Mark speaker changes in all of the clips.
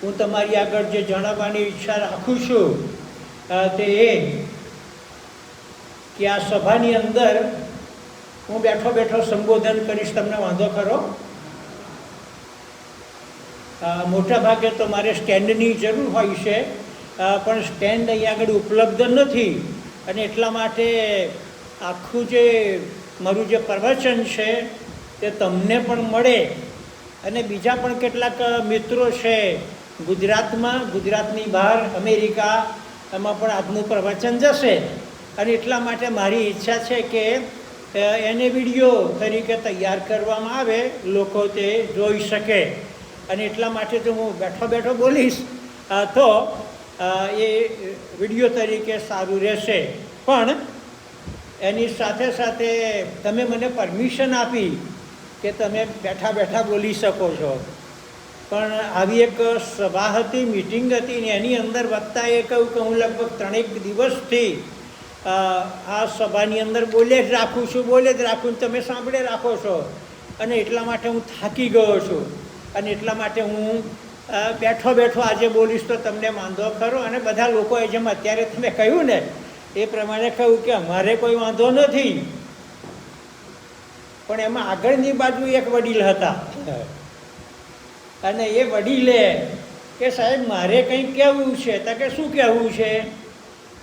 Speaker 1: હું તમારી આગળ જે જણાવવાની ઈચ્છા રાખું છું તે એ કે આ સભાની અંદર હું બેઠો બેઠો સંબોધન કરીશ. તમને વાંધો ખરો? મોટા ભાગે તો મારે સ્ટેન્ડની જરૂર હોય છે, પણ સ્ટેન્ડ અહીં આગળ ઉપલબ્ધ નથી, અને એટલા માટે આખું જે મારું જે પ્રવચન છે તે તમને પણ મળે અને બીજા પણ કેટલાક મિત્રો છે ગુજરાતમાં, ગુજરાતની બહાર, અમેરિકા, એમાં પણ આજનું પ્રવચન જશે. અને એટલા માટે મારી ઈચ્છા છે કે એને વિડીયો તરીકે તૈયાર કરવામાં આવે, લોકો તે જોઈ શકે. અને એટલા માટે જો હું બેઠો બેઠો બોલીશ તો એ વિડીયો તરીકે સારું રહેશે. પણ એની સાથે સાથે તમે મને પરમિશન આપી કે તમે બેઠા બેઠા બોલી શકો છો. પણ આવી એક સભા હતી, મિટિંગ હતી, ને એની અંદર વક્તાએ કહ્યું કે હું લગભગ 3 દિવસથી આ સભાની અંદર બોલે જ રાખું છું, તમે સાંભળે રાખો છો, અને એટલા માટે હું થાકી ગયો છું. અને એટલા માટે હું બેઠો બેઠો આજે બોલીશ તો તમને વાંધો ખરો? અને બધા લોકોએ જેમ અત્યારે તમે કહ્યું ને એ પ્રમાણે કહ્યું કે અમારે કોઈ વાંધો નથી. પણ એમાં આગળની બાજુ એક વડીલ હતા, અને એ વડીલે કે સાહેબ મારે કંઈક કહેવું છે. તો કે શું કહેવું છે?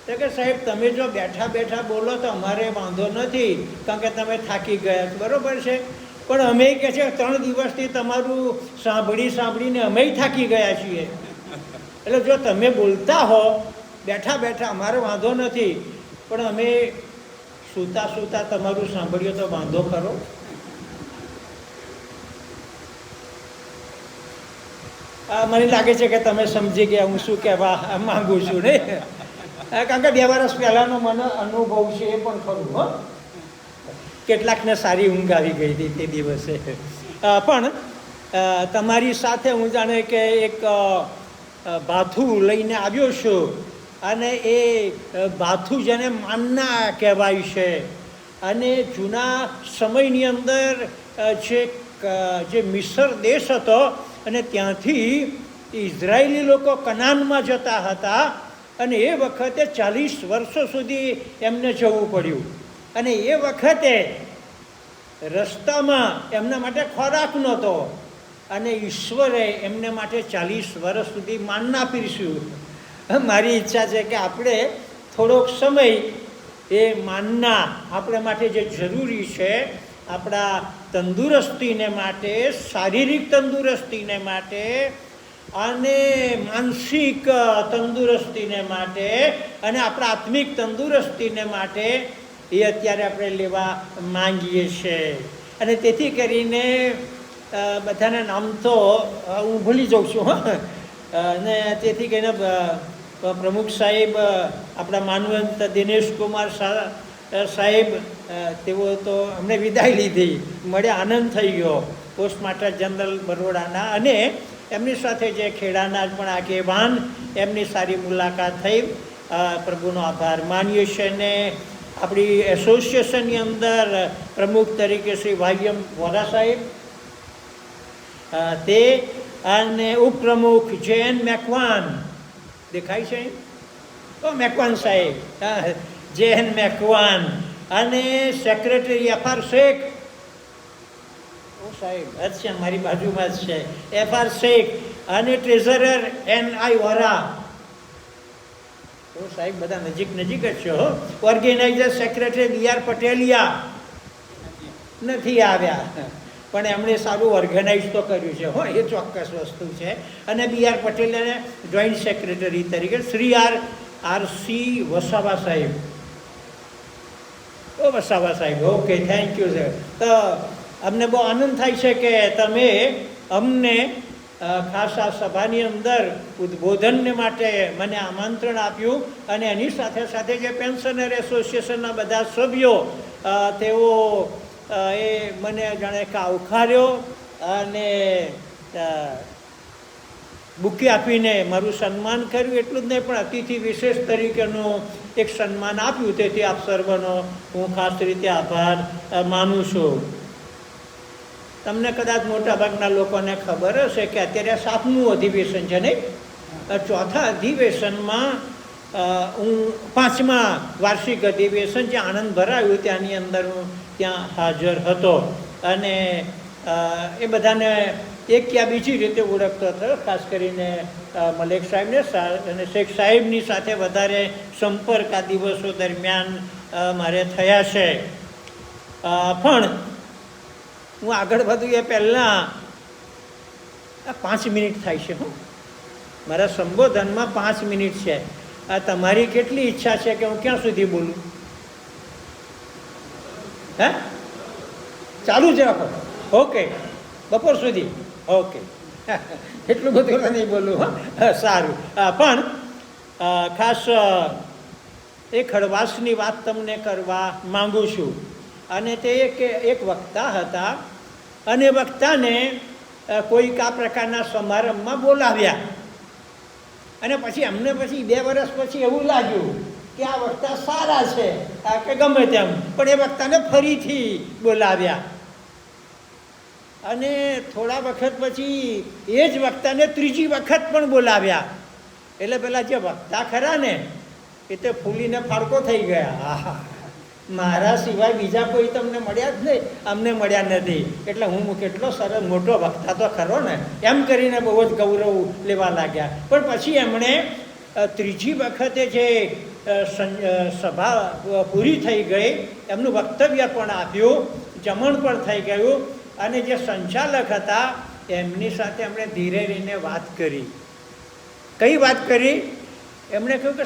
Speaker 1: તો કે સાહેબ તમે જો બેઠા બેઠા બોલો તો અમારે વાંધો નથી, કારણ કે તમે થાકી ગયા, બરાબર છે. પણ અમે કહે છે 3 દિવસથી તમારું સાંભળીને અમે થાકી ગયા છીએ. એટલે જો તમે બોલતા હો બેઠા બેઠા અમારે વાંધો નથી, પણ અમે સૂતા સૂતા તમારું સાંભળ્યું તો વાંધો ખરો? મને લાગે છે કે તમે સમજી ગયા હું શું કહેવા માંગુ છું, નહીં? કારણ કે 2 વર્ષ પહેલાંનો મને અનુભવ છે એ પણ ખરું. હો, કેટલાકને સારી ઊંઘ આવી ગઈ હતી તે દિવસે. પણ તમારી સાથે હું જાણે કે એક ભાથું લઈને આવ્યો છું, અને એ ભાથું જેને માન્ના કહેવાય છે. અને જૂના સમયની અંદર જે મિસર દેશ હતો, અને ત્યાંથી ઇઝરાયેલી લોકો કનાનમાં જતા હતા, અને એ વખતે 40 વર્ષો સુધી એમને જવું પડ્યું. અને એ વખતે રસ્તામાં એમના માટે ખોરાક નહોતો, અને ઈશ્વરે એમને માટે 40 વર્ષ સુધી માનના પીરસ્યું. મારી ઈચ્છા છે કે આપણે થોડોક સમય એ માનના આપણા માટે જે જરૂરી છે, આપણા તંદુરસ્તીને માટે, શારીરિક તંદુરસ્તીને માટે અને માનસિક તંદુરસ્તીને માટે અને આપણા આત્મિક તંદુરસ્તીને માટે એ અત્યારે આપણે લેવા માંગીએ છીએ. અને તેથી કરીને બધાના નામ તો હું ભૂલી જાઉં છું. અને તેથી કરીને પ્રમુખ સાહેબ, આપણા માનવંત દિનેશ કુમાર સાહેબ, તેઓ તો અમને વિદાય લીધી, મળે આનંદ થઈ ગયો, પોસ્ટ માસ્ટર જનરલ બરોડાના. અને એમની સાથે જે ખેડાના પણ આગેવાન, એમની સારી મુલાકાત થઈ, પ્રભુનો આભાર માનીએ છીએ. ને આપણી એસોસિએશનની અંદર પ્રમુખ તરીકે શ્રી વાયમ વોરા સાહેબ, તે અને ઉપપ્રમુખ જેન મેકવાન, દેખાય છે તો મેકવાન સાહેબ, જેન મેકવાન, અને સેક્રેટરી FR શેખ, ઓ સાહેબ અચ્છા મારી બાજુમાં જ છે, FR શેખ, અને ટ્રેઝરર NI વોરા. સાહેબ બધા નજીક જ છે. ઓર્ગેનાઇઝર સેક્રેટરી BR પટેલિયા નથી આવ્યા, પણ એમણે સારું ઓર્ગેનાઇઝ તો કર્યું છે. હો, એ ચોક્કસ વસ્તુ છે. અને BR પટેલિયાને જોઈન્ટ સેક્રેટરી તરીકે શ્રી RC વસાવા સાહેબ. ઓ વસાવા સાહેબ, ઓકે, થેન્ક યુ સર. તો અમને બહુ આનંદ થાય છે કે તમે અમને ખાસ આ સભાની અંદર ઉદ્બોધનને માટે મને આમંત્રણ આપ્યું. અને એની સાથે સાથે જે પેન્શનર એસોસિએશનના બધા સભ્યો, તેઓ એ મને જાણે કે આવકાર્યો અને બુકે આપીને મારું સન્માન કર્યું. એટલું જ નહીં, પણ અતિથિ વિશેષ તરીકેનું એક સન્માન આપ્યું. તેથી આપ સર્વનો હું ખાસ રીતે આભાર માનું છું. તમને કદાચ મોટાભાગના લોકોને ખબર હશે કે અત્યારે 7મું અધિવેશન છે નહીં. ચોથા અધિવેશનમાં હું 5મા વાર્ષિક અધિવેશન જે આણંદ ભરાયું ત્યાંની અંદર હું ત્યાં હાજર હતો અને એ બધાને એક ક્યાં બીજી રીતે ઓળખતો હતો. ખાસ કરીને મલેક સાહેબને અને શેખ સાહેબની સાથે વધારે સંપર્ક આ દિવસો દરમિયાન મારે થયા છે. પણ હું આગળ વધું એ પહેલાં 5 મિનિટ થાય છે. મારા સંબોધનમાં 5 મિનિટ છે. તમારી કેટલી ઈચ્છા છે કે હું ક્યાં સુધી બોલું? હે, ચાલુ જ રાખો. ઓકે, બપોર સુધી. ઓકે, એટલું બધું નહીં બોલું. હા, સારું. પણ ખાસ એ ખડવાસની વાત તમને કરવા માગું છું. અને તે એક વક્તા હતા અને વક્તાને કોઈક આ પ્રકારના સમારંભમાં બોલાવ્યા અને પછી અમને 2 વર્ષ પછી એવું લાગ્યું કે આ વક્તા સારા છે કે ગમે તેમ, પણ એ વક્તાને ફરીથી બોલાવ્યા અને થોડા વખત પછી એ જ વક્તાને 3જી વખત પણ બોલાવ્યા. એટલે પેલા જે વક્તા ખરા ને એ તો ફૂલીને ફાડકો થઈ ગયા. આહા, મારા સિવાય બીજા કોઈ તમને મળ્યા જ નહીં, અમને મળ્યા નથી, એટલે હું કેટલો સરસ મોટો વક્તા તો ખરો ને, એમ કરીને બહુ જ ગૌરવ લેવા લાગ્યા. પણ પછી એમણે 3જી વખતે જે સભા પૂરી થઈ ગઈ, એમનું વક્તવ્ય પણ આપ્યું, જમણ પણ થઈ ગયું અને જે સંચાલક હતા એમની સાથે એમણે ધીરે રહીને વાત કરી. કઈ વાત કરી? એમણે કહ્યું કે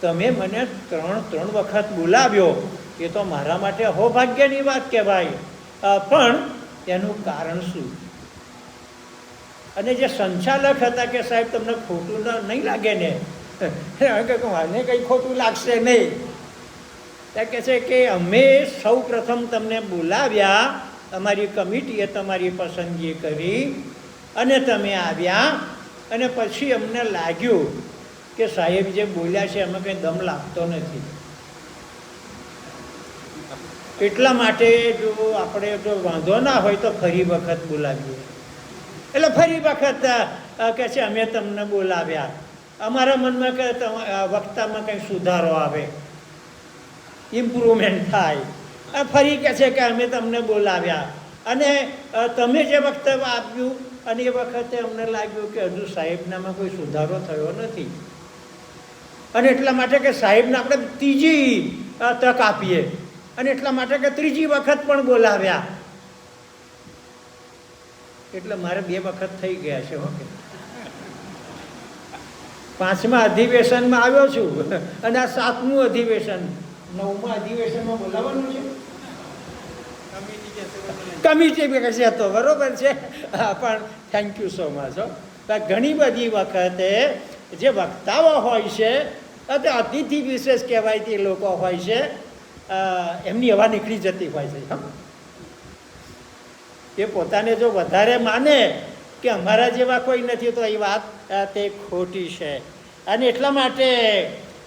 Speaker 1: તમે મને 3 વખત બોલાવ્યો, એ તો મારા માટે અહોભાગ્યની વાત કહેવાય, પણ એનું કારણ શું? અને જે સંચાલક હતા કે સાહેબ તમને ખોટું નહીં લાગે ને? મને કંઈ ખોટું લાગશે નહીં. ત્યાં કહે છે કે અમે સૌ પ્રથમ તમને બોલાવ્યા, અમારી કમિટીએ તમારી પસંદગી કરી અને તમે આવ્યા અને પછી અમને લાગ્યું કે સાહેબ જે બોલ્યા છે એમાં કંઈ દમ લાગતો નથી. એટલા માટે જો આપણે જો વાંધો ના હોય તો ફરી વખત બોલાવીએ. એટલે ફરી વખત કહે છે અમે તમને બોલાવ્યા, અમારા મનમાં કે વક્તામાં કંઈ સુધારો આવે, ઇમ્પ્રુવમેન્ટ થાય. ફરી કહે છે કે અમે તમને બોલાવ્યા અને તમે જે વક્તવ્ય આપ્યું અને એ વખતે અમને લાગ્યું કે હજુ સાહેબનામાં કોઈ સુધારો થયો નથી અને એટલા માટે કે સાહેબને આપણે 3જી તક આપીએ અને એટલા માટે કે 3જી વખત પણ બોલાવ્યા. એટલે મારે 2 વખત થઈ ગયા છે. ઓકે, 5મા અધિવેશનમાં આવ્યો છું અને આ 7મું અધિવેશન, 9મા અધિવેશનમાં બોલાવવાનું છે. કમિટી કહેશે તો બરોબર છે, પણ થેન્ક યુ સો મચ. ઘણી બધી વખતે જે વક્તાઓ હોય છે તે અતિથિ વિશેષ કહેવાય તે લોકો હોય છે, એમની હવા નીકળી જતી હોય છે. એ પોતાને જો વધારે માને કે અમારા જેવા કોઈ નથી તો એ વાત તે ખોટી છે. અને એટલા માટે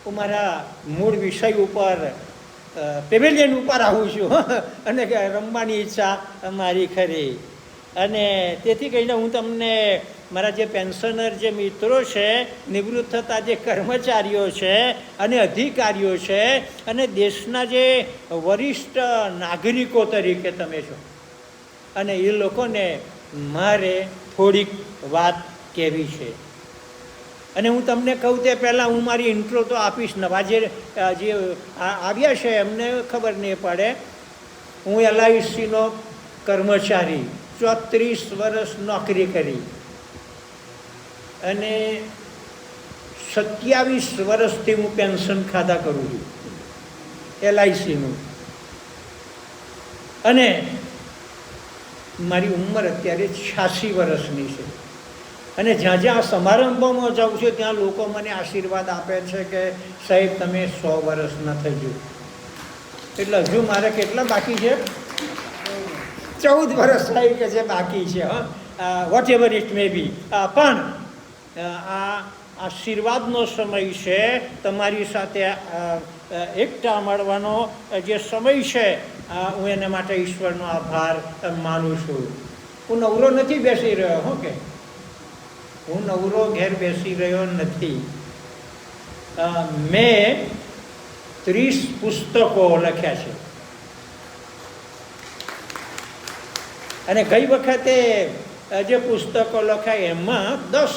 Speaker 1: હું મારા મૂળ વિષય ઉપર પેવેલિયન ઉપર આવું છું અને રમવાની ઈચ્છા મારી ખરી. અને તેથી કહીને હું તમને મારા જે પેન્શનર જે મિત્રો છે, નિવૃત્ત થતા જે કર્મચારીઓ છે અને અધિકારીઓ છે અને દેશના જે વરિષ્ઠ નાગરિકો તરીકે તમે છો, અને એ લોકોને મારે થોડીક વાત કહેવી છે. અને હું તમને કહું તે પહેલાં હું મારી ઇન્ટ્રો તો આપીશ. નવા જે આવ્યા છે એમને ખબર નહીં પડે. હું LICનો કર્મચારી, 34 વર્ષ નોકરી કરી અને 27 વર્ષથી હું પેન્શન ખાતા કરું છું LICનું. અને મારી ઉંમર અત્યારે 86 વર્ષની છે. અને જ્યાં જ્યાં સમારંભોમાં જાઉં છું ત્યાં લોકો મને આશીર્વાદ આપે છે કે સાહેબ તમે 100 વર્ષના થઈ ગયો. એટલે હજુ મારે કેટલા બાકી છે? 14 વર્ષ સાહેબ કે છે બાકી છે. વોટ એવર ઇટ મે બી. પણ આ આશીર્વાદનો સમય છે, તમારી સાથે એકઠા મળવાનો જે સમય છે હું એના માટે ઈશ્વરનો આભાર માનું છું. હું નવરો નથી બેસી રહ્યો, હો કે હું નવરો ઘેર બેસી રહ્યો નથી. મેં 30 પુસ્તકો લખ્યા છે અને ગઈ વખતે જે પુસ્તકો લખાય એમાં 10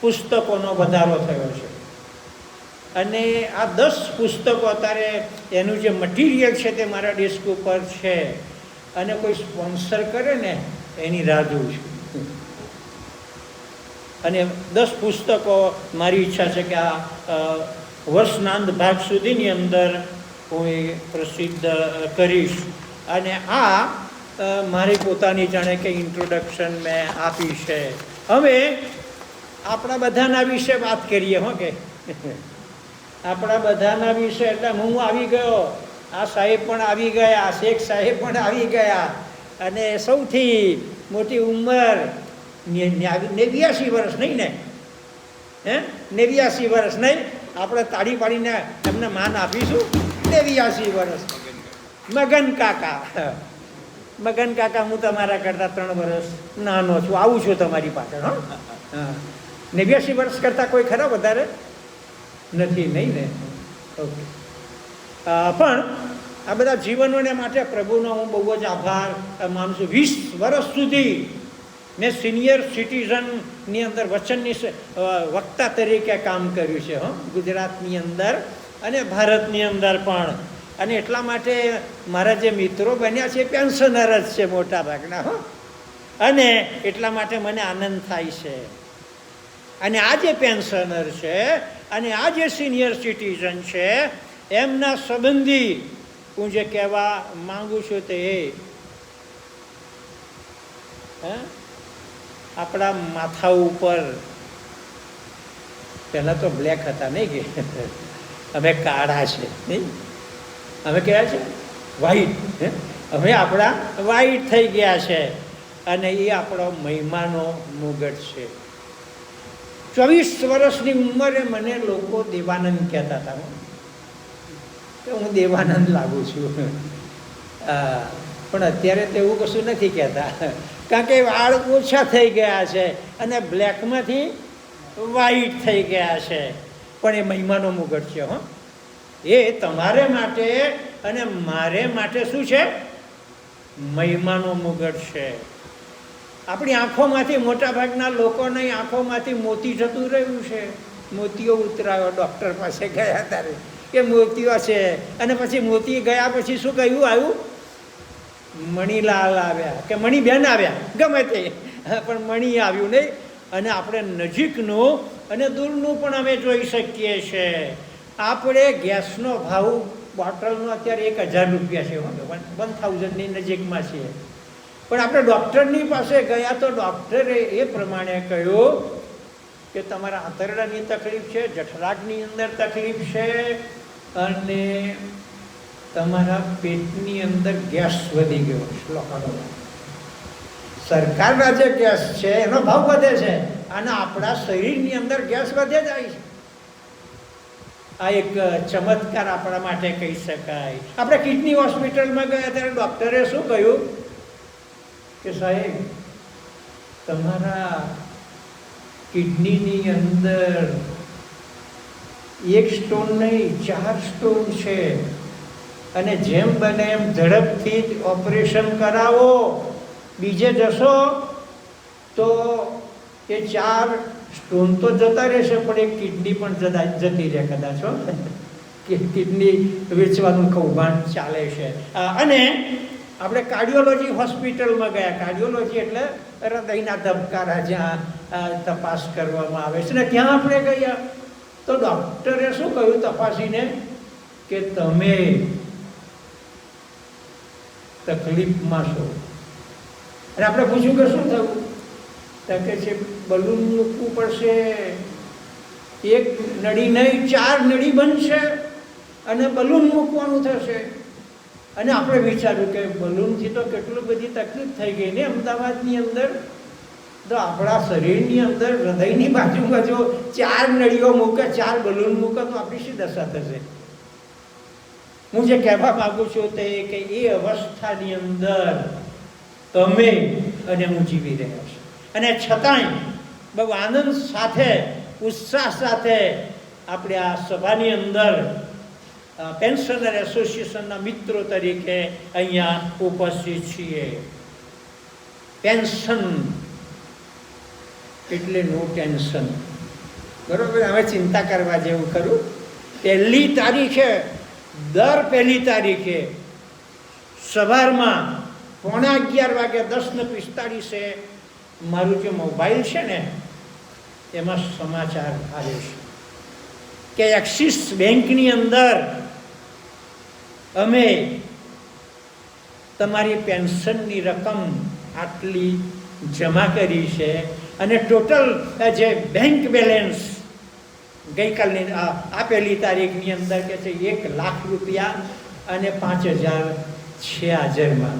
Speaker 1: પુસ્તકોનો વધારો થયો છે. અને આ 10 પુસ્તકો અત્યારે એનું જે મટીરિયલ છે તે મારા ડેસ્ક ઉપર છે અને કોઈ સ્પોન્સર કરે ને એની રાહ જોઉં છું. અને 10 પુસ્તકો મારી ઈચ્છા છે કે આ વર્ષનાંત ભાગ સુધીની અંદર હું એ પ્રસિદ્ધ કરીશ. અને આ મારી પોતાની જાણે કે ઇન્ટ્રોડક્શન મેં આપી છે. હવે આપણા બધાના વિશે વાત કરીએ. હો કે આપણા બધાના વિશે એટલે હું આવી ગયો, આ સાહેબ પણ આવી ગયા, શેખ સાહેબ પણ આવી ગયા અને સૌથી મોટી ઉંમર 89 વર્ષ નહીં ને, 89 વર્ષ નહીં, આપણે તાળી પાડીને એમને માન આપીશું. 89 વર્ષ મગન કાકા. મગન કાકા, હું તમારા કરતાં 3 વર્ષ નાનો છું, આવું છું તમારી પાછળ. હા, 89 વર્ષ કરતાં કોઈ ખરા વધારે નથી, નહીં ને? ઓકે. પણ આ બધા જીવનોને માટે પ્રભુનો હું બહુ જ આભાર માનું છું. 20 વર્ષ સુધી મેં સિનિયર સિટીઝનની અંદર વચનની વક્તા તરીકે કામ કર્યું છે, ગુજરાતની અંદર અને ભારતની અંદર પણ. અને એટલા માટે મારા જે મિત્રો બન્યા છે પેન્શનર જ છે મોટા ભાગના. અને એટલા માટે મને આનંદ થાય છે. અને આ જે પેન્શનર છે અને આ જે સિનિયર સિટીઝન છે એમના સંબંધી હું જે કહેવા માંગુ છું તે આપણા માથા ઉપર પહેલાં તો બ્લેક હતા નહીં કે અમે કાળા છે નહીં, અમે કહેવાય છે વ્હાઈટ. હવે આપણા વ્હાઈટ થઈ ગયા છે અને એ આપણો મહિમાનો મુગટ છે. 24 વર્ષની ઉંમરે મને લોકો દેવાનંદ કહેતા હતા. હું દેવાનંદ લાગુ છું. પણ અત્યારે તો એવું કશું નથી કહેતા, કારણ કે વાળ ઓછા થઈ ગયા છે અને બ્લેકમાંથી વ્હાઈટ થઈ ગયા છે. પણ એ મહિમાનો મુગટ છે. એ તમારે માટે અને મારે માટે શું છે? મહિમાનો મુગટ છે. આપણી આંખોમાંથી, મોટા ભાગના લોકોની આંખોમાંથી મોતી જતું રહ્યું છે. મોતીઓ ઉતરાયો, ડૉક્ટર પાસે ગયા ત્યારે કે મોતીઓ છે. અને પછી મોતી ગયા પછી શું કહ્યું આવ્યું? મણીલાલ આવ્યા કે મણીબેન આવ્યા, ગમે તે, પણ મણી આવ્યું નહીં. અને આપણે નજીકનું અને દૂરનું પણ અમે જોઈ શકીએ છીએ. આપણે ગેસનો ભાવ બોટલનો અત્યારે 1000 રૂપિયા છે, 1000ની નજીકમાં છે. પણ આપણે ડૉક્ટરની પાસે ગયા તો ડૉક્ટરે એ પ્રમાણે કહ્યું કે તમારા આંતરડાની તકલીફ છે, જઠરાગની અંદર તકલીફ છે અને તમારા પેટની અંદર ગેસ વધી ગયો છે. સરકારના જે ગેસ છે એનો ભાવ વધે છે અને આપણા શરીરની અંદર ગેસ વધે જાય છે. આ એક ચમત્કાર આપણા માટે કહી શકાય. આપણે કિડની હોસ્પિટલમાં ગયા ત્યારે ડૉક્ટરે શું કહ્યું કે સાહેબ તમારા કિડનીની અંદર 1 સ્ટોન નહીં 4 સ્ટોન છે અને જેમ બને એમ ઝડપથી જ ઓપરેશન કરાવો. બીજે જશો તો એ 4 સ્ટોન તો જતા રહેશે પણ એક કિડની પણ જતી રહે કદાચ. કે કિડની વેચવાનું કૌભાંડ ચાલે છે. અને આપણે કાર્ડિયોલોજી હોસ્પિટલમાં ગયા. કાર્ડિયોલોજી એટલે હૃદયના ધબકારા જ્યાં તપાસ કરવામાં આવે છે ને ત્યાં આપણે ગયા તો ડૉક્ટરે શું કહ્યું તપાસીને કે તમે તકલીફમાં છો. અને આપણે પૂછ્યું કે શું થયું? તો કે છે બલૂન મૂકવું પડશે. 1 નળી નહીં 4 નળી બનશે અને બલૂન મૂકવાનું થશે. અને આપણે વિચાર્યું કે બલૂનથી તો કેટલી બધી તકલીફ થઈ ગઈ ને અમદાવાદની અંદર. તો આપણા શરીરની અંદર હૃદયની બાજુમાં જો 4 નળીઓ મૂકે 4 બલૂન મૂકે તો આપણી શી દશા થશે? હું જે કહેવા માગું છું તે કે એ અવસ્થાની અંદર તમે અને હું જીવી રહ્યા છું, અને છતાંય બહુ આનંદ સાથે, ઉત્સાહ સાથે આપણે આ સભાની અંદર પેન્શનર એસોસિએશનના મિત્રો તરીકે અહીંયા ઉપસ્થિત છીએ. પેન્શન એટલે નો ટેન્શન, બરોબર. હવે ચિંતા કરવા જેવું ખરું. પહેલી તારીખે, દર પહેલી તારીખે સવારમાં 11:15 વાગે 10:45 મારું જે મોબાઈલ છે ને એમાં સમાચાર આવે છે કે એક્સિસ બેંકની અંદર અમે તમારી પેન્શનની રકમ આટલી જમા કરી છે, અને ટોટલ જે બેંક બેલેન્સ ગઈકાલની આપેલી તારીખની અંદર કે છે 1,00,000 રૂપિયા અને 5,000 છે હાજરમાં.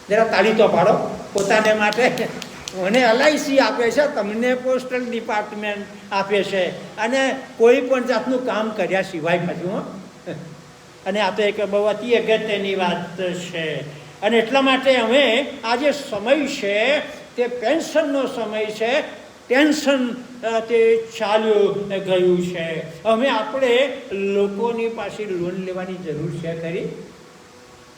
Speaker 1: જરા તાળી તો પાડો પોતાને માટે. મને LIC આપે છે, તમને પોસ્ટલ ડિપાર્ટમેન્ટ આપે છે, અને કોઈ પણ જાતનું કામ કર્યા સિવાય પાછું. અને આ તો એક બહુ અતિ અગત્યની વાત છે. અને એટલા માટે અમે આ જે સમય છે તે પેન્શનનો સમય છે. ટેન્શન તે ચાલ્યું ગયું છે. અમે આપણે લોકોની પાસે લોન લેવાની જરૂર છે ખરી?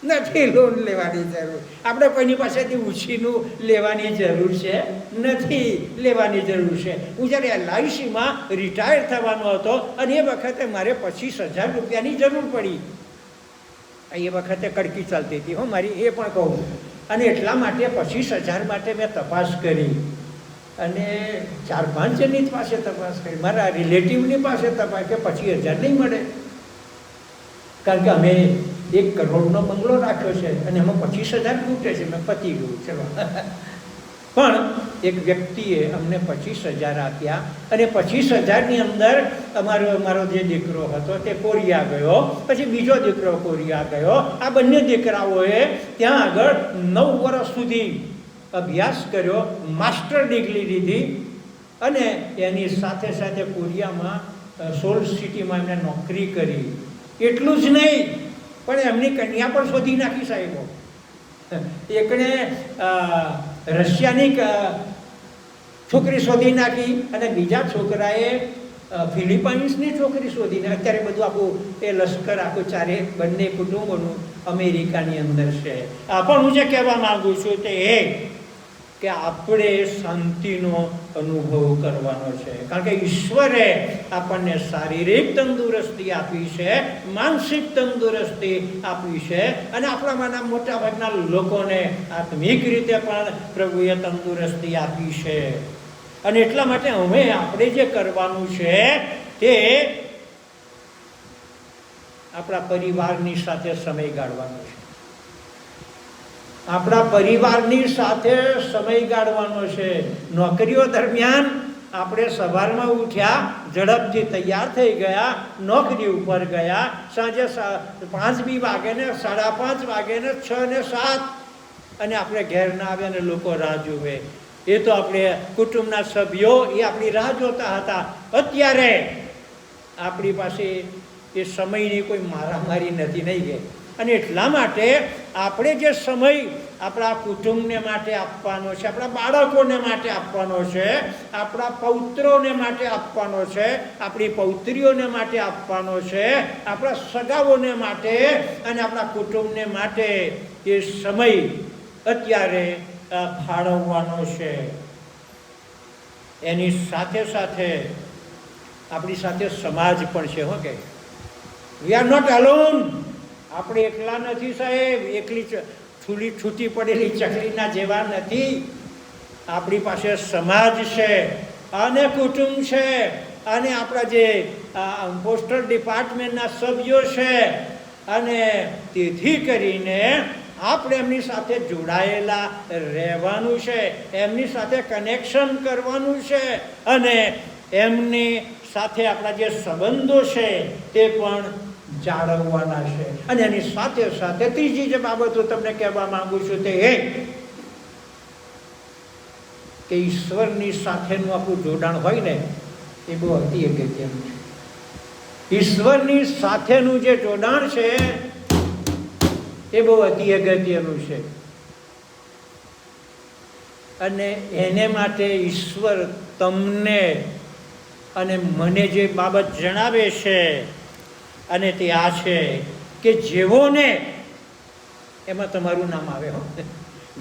Speaker 1: નથી લોન લેવાની જરૂર. આપણે કોઈની પાસેથી ઉછીનું લેવાની જરૂર છે નથી લેવાની જરૂર છે. હું જ્યારે LICમાં રિટાયર થવાનો હતો અને એ વખતે મારે 25,000 રૂપિયાની જરૂર પડી. એ વખતે કડકી ચાલતી હતી હો મારી, એ પણ કહું. અને એટલા માટે 25,000 માટે મેં તપાસ કરી, અને 4-5 જણની પાસે તપાસ કરી, મારા રિલેટિવની પાસે તપાસ કે 25,000 નહીં મળે, કારણ કે અમે 1 કરોડનો બંગલો રાખ્યો છે અને એમાં 25,000 ખૂટે છે. મેં પતી ગયું ચલો. પણ એક વ્યક્તિએ અમને 25,000 આપ્યા, અને 25,000ની અંદર અમારો જે દીકરો હતો તે કોરિયા ગયો, પછી બીજો દીકરો કોરિયા ગયો. આ બંને દીકરાઓએ ત્યાં આગળ 9 વર્ષ સુધી અભ્યાસ કર્યો, માસ્ટર ડિગ્રી લીધી, અને એની સાથે સાથે કોરિયામાં સોલ સિટીમાં એમને નોકરી કરી. એટલું જ નહીં, પણ એમની કન્યા પણ શોધી નાખી સાહેબો. એકને રશિયાની છોકરી શોધી નાખી, અને બીજા છોકરાએ ફિલિપાઇન્સની છોકરી શોધીને અત્યારે બધું આખું એ લશ્કર આખું ચારે બંને કુટુંબોનું અમેરિકાની અંદર છે. પણ હું જે કહેવા માગું છું તે એ કે આપણે શાંતિનો અનુભવ કરવાનો છે, કારણ કે ઈશ્વરે આપણને શારીરિક તંદુરસ્તી આપી છે, માનસિક તંદુરસ્તી આપી છે, અને આપણામાંના મોટા ભાગના લોકોને આત્મિક રીતે પણ પ્રભુએ તંદુરસ્તી આપી છે. અને એટલા માટે હવે આપણે જે કરવાનું છે તે આપણા પરિવારની સાથે સમય ગાળવાનો છે. આપણા પરિવારની સાથે સમય ગાળવાનો છે. નોકરીઓ દરમિયાન આપણે સવારમાં ઉઠ્યા, ઝડપથી તૈયાર થઈ ગયા, નોકરી ઉપર ગયા, સાંજે 5 વાગે ને 5:30 વાગે ને 6 ને 7, અને આપણે ઘેર ના આવે અને લોકો રાહ જુએ. એ તો આપણે કુટુંબના સભ્યો એ આપણી રાહ જોતા હતા. અત્યારે આપણી પાસે એ સમયની કોઈ મારામારી નથી, નહીં કે. અને એટલા માટે આપણે જે સમય આપણા કુટુંબને માટે આપવાનો છે, આપણા બાળકોને માટે આપવાનો છે, આપણા પૌત્રોને માટે આપવાનો છે, આપણી પૌત્રીઓને માટે આપવાનો છે, આપણા સગાઓને માટે અને આપણા કુટુંબને માટે એ સમય અત્યારે ફાળવવાનો છે. એની સાથે સાથે આપણી સાથે સમાજ પણ છે. હો કે વી આર નોટ અલોન. આપણે એકલા નથી સાહેબ, એકલી છૂટી પડેલી ચકલીના જેવા નથી. આપણી પાસે સમાજ છે, અને કુટુંબ છે, અને આપણા જે પોસ્ટલ ડિપાર્ટમેન્ટના સભ્યો છે, અને તેથી કરીને આપણે એમની સાથે જોડાયેલા રહેવાનું છે, એમની સાથે કનેક્શન કરવાનું છે, અને એમની સાથે આપણા જે સંબંધો છે તે પણ જાળવવાના છે. અને એની સાથે સાથે ત્રીજી જે બાબત હું તમને કહેવા માંગુ છું તે એ કે ઈશ્વરની સાથેનું આપણું જોડાણ હોય ને એ બહુ અતિ અગત્યનું છે. ઈશ્વરની સાથેનું જે જોડાણ છે એ બહુ અતિ અગત્યનું છે. અને એને માટે ઈશ્વર તમને અને મને જે બાબત જણાવે છે અને તે આ છે કે જેઓને, એમાં તમારું નામ આવે હો,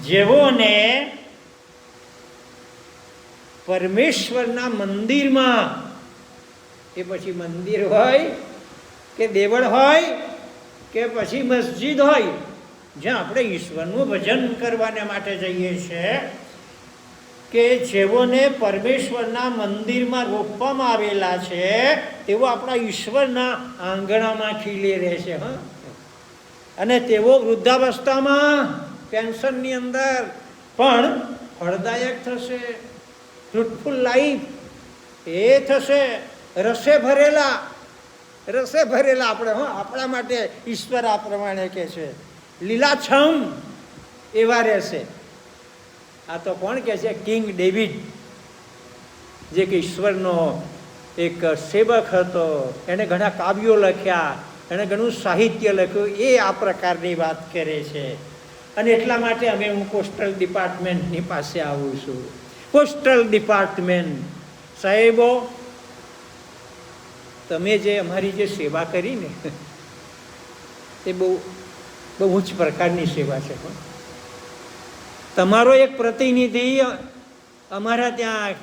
Speaker 1: જેઓને પરમેશ્વરના મંદિરમાં, એ પછી મંદિર હોય કે દેવળ હોય કે પછી મસ્જિદ હોય, જ્યાં આપણે ઈશ્વરનું ભજન કરવાને માટે જઈએ છીએ, કે જેઓને પરમેશ્વરના મંદિરમાં રોપવામાં આવેલા છે તેઓ આપણા ઈશ્વરના આંગણામાં ખીલી રહેશે. હા, અને તેઓ વૃદ્ધાવસ્થામાં પેન્શનની અંદર પણ ફળદાયક થશે, ફ્રૂટફુલ લાઈફ એ થશે, રસે ભરેલા આપણે, હા, આપણા માટે ઈશ્વર આ પ્રમાણે કહે છે, લીલાછમ એવા રહેશે. આ તો કોણ કહે છે? કિંગ ડેવિડ, જે કે ઈશ્વરનો એક સેવક હતો. એણે ઘણા કાવ્યો લખ્યા, એણે ઘણું સાહિત્ય લખ્યું. એ આ પ્રકારની વાત કરે છે. અને એટલા માટે અમે હું પોસ્ટલ ડિપાર્ટમેન્ટની પાસે આવું છું. પોસ્ટલ ડિપાર્ટમેન્ટ સાહેબો, તમે જે અમારી જે સેવા કરી ને એ બહુ બહુ ઉચ્ચ પ્રકારની સેવા છે. તમારો એક પ્રતિનિધિ અમારા ત્યાં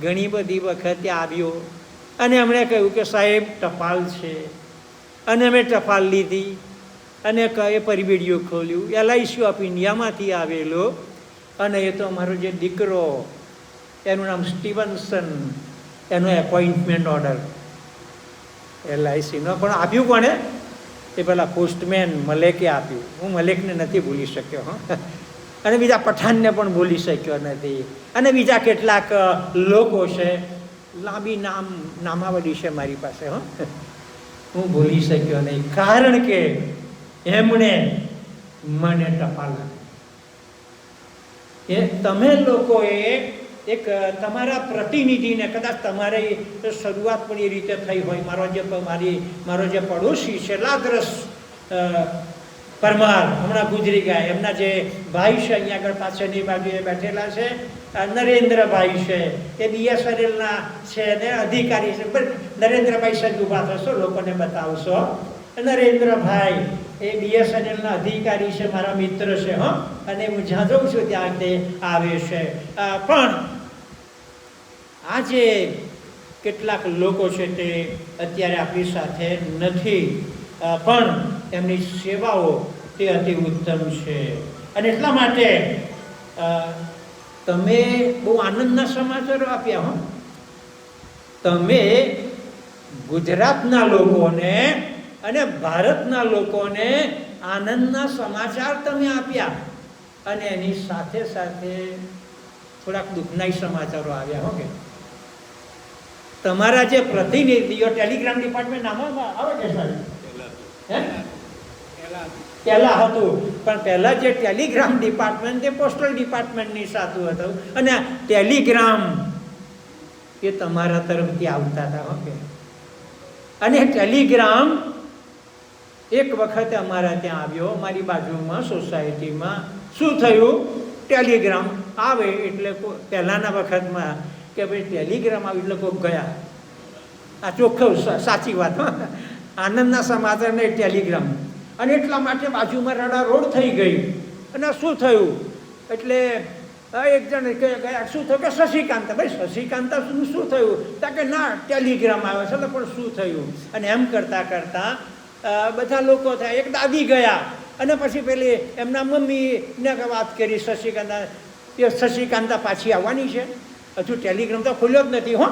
Speaker 1: ઘણી બધી વખતે આવ્યો અને એમણે કહ્યું કે સાહેબ ટપાલ છે. અને અમે ટપાલ લીધી અને એ પરિબીડીઓ ખોલ્યું. LIC ઓફ ઇન્ડિયામાંથી આવેલો, અને એ તો અમારો જે દીકરો, એનું નામ સ્ટીવન્સન, એનો એપોઇન્ટમેન્ટ ઓર્ડર LICનો પણ આપ્યું. કોણે? એ પેલા પોસ્ટમેન મલેકે આપ્યું. હું મલેકને નથી ભૂલી શક્યો. હા, અને બીજા પઠાણને પણ ભૂલી શક્યો નથી. અને બીજા કેટલાક લોકો છે, લાંબી નામાવલી છે મારી પાસે. હો, હું ભૂલી શક્યો નહીં, કારણ કે એમણે મને ટપાલ આપી. એ તમે લોકોએ એક તમારા પ્રતિનિધિને, કદાચ તમારી શરૂઆત પણ એ રીતે થઈ હોય. મારો જે પડોશી છે લાદ્રસ પરમાર, હમણાં ગુજરી ગયા, એમના જે ભાઈ છે અહીંયા આગળ પાછળની બાજુએ બેઠેલા છે, નરેન્દ્રભાઈ છે, એ BSNLના છે ને અધિકારી છે. નરેન્દ્રભાઈ સજ ઊભા થશો, લોકોને બતાવશો. નરેન્દ્રભાઈ એ BSNLના અધિકારી છે, મારા મિત્ર છે. હા, અને હું જ્યાં જઉં છું ત્યાં તે આવે છે. પણ આ જે કેટલાક લોકો છે તે અત્યારે આપણી સાથે નથી, પણ એમની સેવાઓ તે અતિ ઉત્તમ છે. અને એટલા માટે તમે બહુ આનંદના સમાચારો આપ્યા. હો, તમે ગુજરાતના લોકોને અને ભારતના લોકોને આનંદના સમાચાર તમે આપ્યા. અને એની સાથે સાથે થોડાક દુઃખના સમાચારો આવ્યા. હો, કે તમારા જે પ્રતિનિધિઓ ટેલિગ્રામ ડિપાર્ટમેન્ટ નામ આવે છે સાહેબ, પહેલા હતું, પણ પહેલા જે ટેલિગ્રામ ડિપાર્ટમેન્ટ તે પોસ્ટલ ડિપાર્ટમેન્ટની સાથે હતું. અને ટેલિગ્રામ એ તમારા તરફથી આવતા હતા. ઓકે, અને ટેલિગ્રામ એક વખતે અમારા ત્યાં આવ્યો, મારી બાજુમાં સોસાયટીમાં. શું થયું? ટેલિગ્રામ આવે એટલે પહેલાના વખતમાં કે ભાઈ ટેલિગ્રામ આવે એટલે કોઈ ગયા. આ ચોખ્ખું સાચી વાત. આનંદના સમાચાર ને ટેલિગ્રામ. અને એટલા માટે બાજુમાં રડારોડ થઈ ગઈ. અને શું થયું? એટલે એક જણ ગયા, શું થયું? કે શશિકાંતા. ભાઈ શશિકાંતા શું થયું? તા કે ના ટેલિગ્રામ આવ્યો છે. પણ શું થયું? અને એમ કરતાં કરતાં બધા લોકો થયા. એક દાદી ગયા, અને પછી પેલી એમના મમ્મીને વાત કરી શશિકાંતા, એ શશિકાંતા પાછી આવવાની છે. હજુ ટેલિગ્રામ તો ખુલ્યો જ નથી. હો,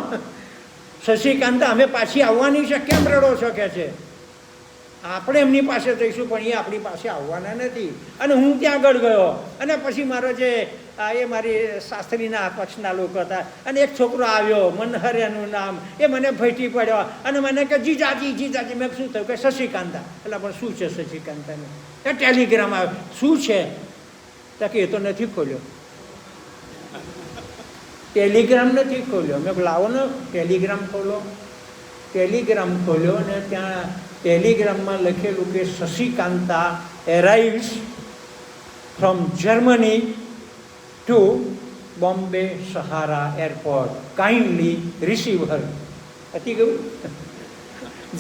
Speaker 1: શશિકાંતા અમે પાછી આવવાની છે, કેમ રડો છો? કે છે આપણે એમની પાસે જઈશું, પણ એ આપણી પાસે આવવાના નથી. અને હું ત્યાં આગળ ગયો, અને પછી મારો જે એ મારી શાસ્ત્રીના પક્ષના લોકો હતા, અને એક છોકરો આવ્યો, મનહર એનું નામ, એ મને ભેટી પડ્યો અને મને કે જીજાજી જીજાજી. મેં શું થયું? કે શશિકાંતા. એટલે પણ શું છે શશિકાંતાને? એ ટેલિગ્રામ આવ્યો. શું છે? તો કે એ તો નથી ખોલ્યો, ટેલિગ્રામ નથી ખોલ્યો. મેં લાવો ને ટેલિગ્રામ ખોલો. ટેલિગ્રામ ખોલ્યો અને ત્યાં ટેલિગ્રામમાં લખેલું કે Shashikanta arrives from Germany to Bombay Sahara airport, kindly receive her. હતી ગયું.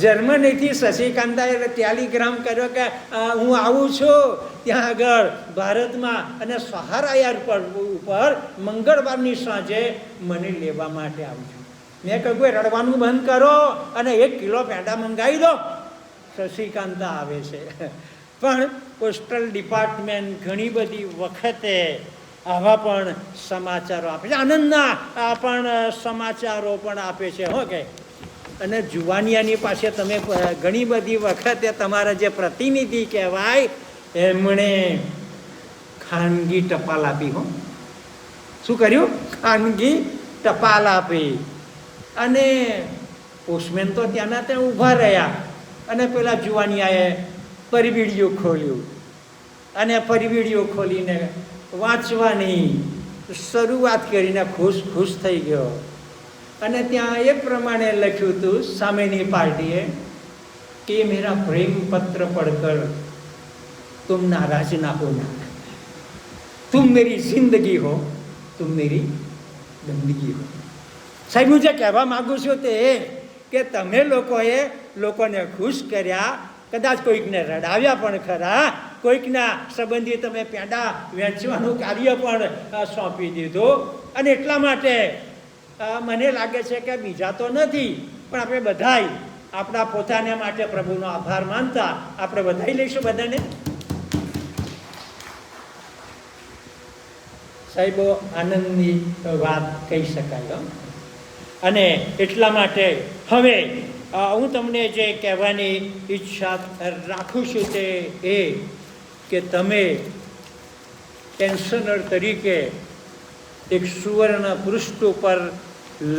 Speaker 1: જર્મનીથી શશિકાંતાએ ટેલિગ્રામ કર્યો કે હું આવું છું ત્યાં આગળ ભારતમાં, અને સહારા એરપોર્ટ ઉપર મંગળવારની સાંજે મને લેવા માટે આવું છું. મેં કહ્યું રડવાનું બંધ કરો અને 1 કિલો પેંડા મંગાવી દો. શશિકાંતા આવે છે. પણ પોસ્ટલ ડિપાર્ટમેન્ટ ઘણી બધી વખતે આવા પણ સમાચારો આપે છે, આનંદના પણ સમાચારો પણ આપે છે. હો કે અને જુવાનિયાની પાસે તમે ઘણી બધી વખતે તમારા જે પ્રતિનિધિ કહેવાય એમણે ખાનગી ટપાલ આપી. હો, શું કર્યું? ખાનગી ટપાલ આપી. અને પોસ્ટમેન તો ત્યાંના ત્યાં ઊભા રહ્યા અને પેલા જુવાનિયાએ પરિવીડિયું ખોલ્યું અને પરિવીડિયું ખોલીને વાંચવાની શરૂઆત કરીને ખુશ થઈ ગયો. અને ત્યાં એ પ્રમાણે લખ્યું હતું સામેની પાર્ટીએ કે મેરા પ્રેમ પત્ર પढ़कर तुम नाराज ना होना, तुम मेरी जिंदगी हो, तुम मेरी गंदगी हो. સાહેબ, હું જે કહેવા માગું છું તે કે તમે લોકોને ખુશ કર્યા, કદાચ કોઈકને રડાવ્યા પણ ખરા, કોઈકના સંબંધી તમે પેંડા વેચવાનું કાર્ય પણ સોંપી દીધું. અને એટલા માટે મને લાગે છે કે બીજા તો નથી, પણ આપણે બધાય આપણા પોતાને માટે પ્રભુનો આભાર માનતા આપણે વધાઈ લઈશું બધાને. સાહેબો, આનંદની વાત કહી શકાય. અને એટલા માટે હવે હું તમને જે કહેવાની ઈચ્છા રાખું છું તે એ કે તમે પેન્શનર તરીકે એક સુવર્ણ પૃષ્ઠ ઉપર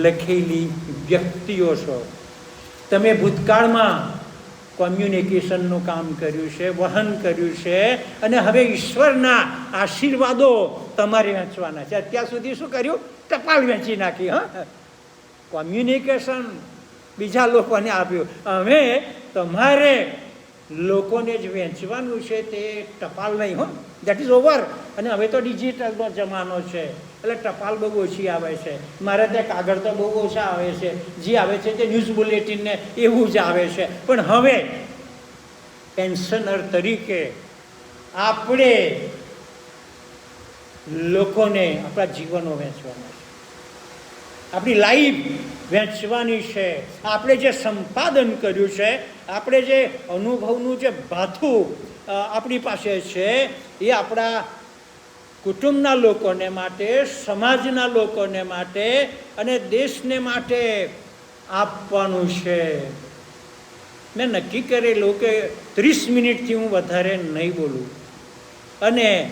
Speaker 1: લખેલી વ્યક્તિઓ છો. તમે ભૂતકાળમાં કોમ્યુનિકેશનનું કામ કર્યું છે, વહન કર્યું છે, અને હવે ઈશ્વરના આશીર્વાદો તમારે વહેંચવાના છે. અત્યાર સુધી શું કર્યું? ટપાલ વહેંચી નાખી. હા, કોમ્યુનિકેશન બીજા લોકોને આપ્યું. હવે તમારે લોકોને જ વહેંચવાનું છે, તે ટપાલ નહીં. હો, દેટ ઇઝ ઓવર. અને હવે તો ડિજિટલનો જમાનો છે એટલે ટપાલ બહુ ઓછી આવે છે. મારે ત્યાં કાગળ તો બહુ ઓછા આવે છે, જે આવે છે તે ન્યૂઝ બુલેટિનને એવું જ આવે છે. પણ હવે પેન્શનર તરીકે આપણે લોકોને આપણા જીવનો વહેંચવાના છે, આપણી લાઈફ વહેંચવાની છે. આપણે જે સંપાદન કર્યું છે, આપણે જે અનુભવનું જે ભાથું આપણી પાસે છે એ આપણા કુટુંબના લોકોને માટે, સમાજના લોકોને માટે અને દેશને માટે આપવાનું છે. મેં નક્કી કરેલું કે 30 મિનિટથી હું વધારે નહીં બોલું. અને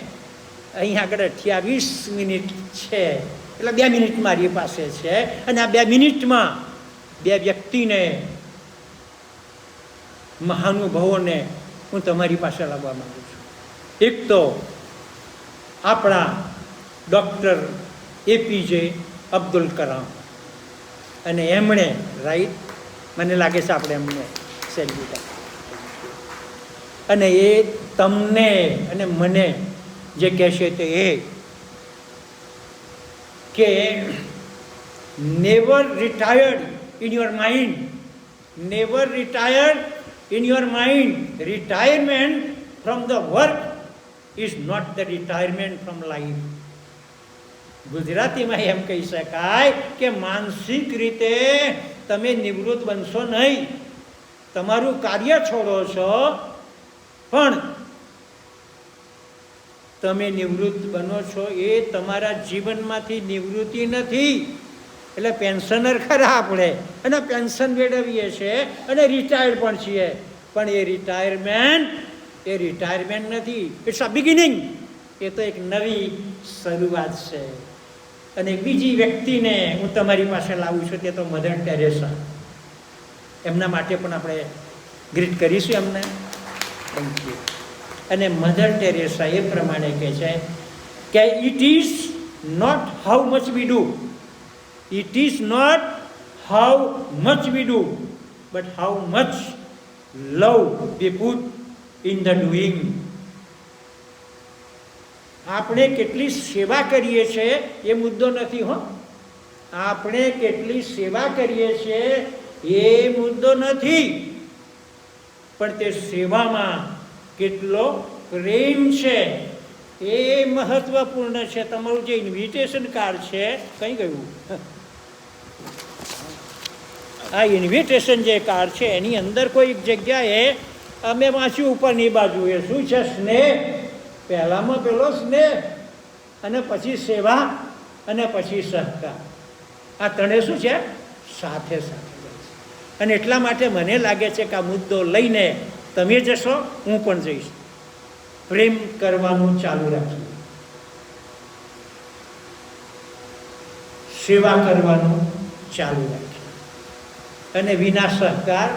Speaker 1: અહીં આગળ 28 મિનિટ છે એટલે 2 મિનિટ મારી પાસે છે. અને આ 2 મિનિટમાં 2 વ્યક્તિને, મહાનુભાવોને હું તમારી પાસે લાવવા માંગુ છું. એક તો આપણા ડૉક્ટર APJ અબ્દુલ કલામ, અને એમણે રાઈટ મને લાગે છે આપણે એમને સેલ્યુટ આપીએ. અને એ તમને અને મને જે કહેશે તે એ કે never retired in your mind, never retired in your mind. Retirement from the work is not the retirement from life. ગુજરાતીમાં એમ કહી શકાય કે માનસિક રીતે તમે નિવૃત્ત બનશો નહીં. તમારું કાર્ય છોડો છો, પણ તમે નિવૃત્ત બનો છો એ તમારા જીવનમાંથી નિવૃત્તિ નથી. એટલે પેન્શનર ખરા આપણે, અને પેન્શન મેળવીએ છીએ અને રિટાયર્ડ પણ છીએ, પણ એ રિટાયરમેન્ટ નથી. It's a beginning. એ તો એક નવી શરૂઆત છે. અને બીજી વ્યક્તિને હું તમારી પાસે લાવું છું, તે તો મધર ટેરેસા. એમના માટે પણ આપણે ગ્રીટ કરીશું એમને. Thank you. અને મધર ટેરેસા એ પ્રમાણે કહે છે કે it is not how much we do, it is not how much we do, but how much love we put in the doing. આપણે કેટલી સેવા કરીએ છીએ એ મુદ્દો નથી હો. આપણે કેટલી સેવા કરીએ છીએ એ મુદ્દો નથી, પણ તે સેવામાં કેટલો પ્રેમ છે એ મહત્વપૂર્ણ છે. તમારું જે ઇન્વિટેશન કાર્ડ છે કઈ ગયું? આ ઇન્વિટેશન જે કાર્ડ છે એની અંદર કોઈ એક જગ્યાએ અમે વાંચ્યું ઉપરની બાજુ, એ શું છે? સ્નેહ. પહેલામાં પેલો સ્નેહ, અને પછી સેવા, અને પછી સહકાર. આ ત્રણે શું છે? સાથે સાથે. અને એટલા માટે મને લાગે છે કે આ મુદ્દો લઈને તમે જશો, હું પણ જઈશ. પ્રેમ કરવાનું ચાલુ રાખીએ, સેવા કરવાનું ચાલુ રાખીએ, અને વિના સહકાર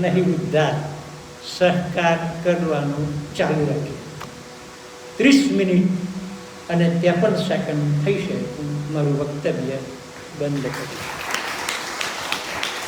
Speaker 1: નહીં ઉદ્ધાર. સહકાર કરવાનું ચાલુ રાખીએ. 30 મિનિટ અને 53 સેકન્ડ થઈ છે. હું મારું વક્તવ્ય બંધ કરીશ.